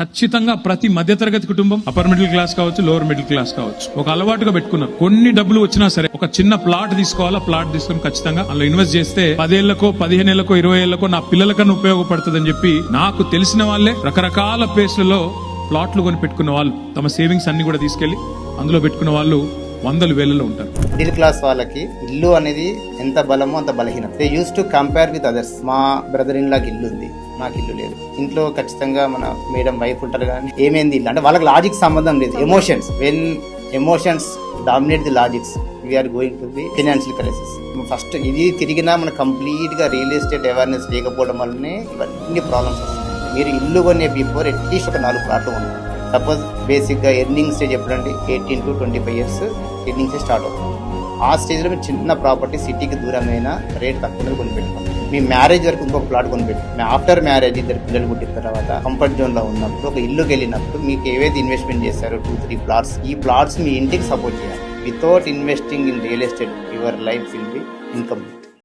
ఖచ్చితంగా ప్రతి మధ్యతరగతి కుటుంబం, అప్పర్ మిడిల్ క్లాస్ కావచ్చు, లోవర్ మిడిల్ క్లాస్ కావచ్చు, ఒక అలవాటుగా పెట్టుకున్నారు. కొన్ని డబ్బులు వచ్చినా సరే ఒక చిన్న ప్లాట్ తీసుకోవాలా, ప్లాట్ తీసుకుని ఖచ్చితంగా అందులో ఇన్వెస్ట్ చేస్తే 10 ఏళ్లకో 15 ఏళ్లకో 20 ఏళ్లకో నా పిల్లలకన్నా ఉపయోగపడుతుందని చెప్పి నాకు తెలిసిన వాళ్ళే రకరకాల ప్లేస్లలో ప్లాట్లు కొని పెట్టుకున్న వాళ్ళు తమ సేవింగ్స్ అన్ని కూడా తీసుకెళ్లి అందులో పెట్టుకున్న వాళ్ళు వందల వేలలో ఉంటారు. మిడిల్ క్లాస్ వాళ్ళకి ఇల్లు అనేది ఎంత బలమో అంత బలహీనం. They use to compare with others. మా బ్రదర్ ఇన్ లాకి ఇల్లు ఉంది, నాకు ఇల్లు లేదు. ఇంట్లో ఖచ్చితంగా మన మేడం వైఫ్ ఉంటారు కానీ ఏమైంది ఇల్లు అంటే వాళ్ళకి లాజిక్ సంబంధం లేదు. Emotions, when emotions dominate the logics, we are going to the financial crisis. First ఇది తిరిగినా మన కంప్లీట్ గా రియల్ ఎస్టేట్ అవేర్నెస్ లేకపోవడం వల్లనే ఇవన్నీ ప్రాబ్లమ్స్ వస్తాయి. మీరు ఇల్లు కొనే బిఫోర్ అట్లీస్ట్ ఒక 4 ప్లాట్లు కొన్నారు. సపోజ్ బేసిక్ గా ఎర్నింగ్ స్టేజ్ ఎప్పుడంటే 18 to 25 years earning stage start అవుతుంది. ఆ స్టేజ్ లో మీరు చిన్న ప్రాపర్టీ సిటీకి దూరమైన రేట్ తక్కువ కొనిపెట్టుకోండి. మీ మ్యారేజ్ వరకు ఇంకొక ప్లాట్ కొనిపెట్టుకోండి. ఆఫ్టర్ మ్యారేజ్ 2 పిల్లలు పుట్టిన తర్వాత కంఫర్ట్ జోన్ లో ఉన్నప్పుడు ఒక ఇల్లుకి వెళ్ళినప్పుడు మీకు ఏవైతే ఇన్వెస్ట్మెంట్ చేశారో 2-3 ప్లాట్స్, ఈ ప్లాట్స్ మీ ఇంటికి సపోర్ట్ చేయాలి. Without investing in real estate your life will be incomplete.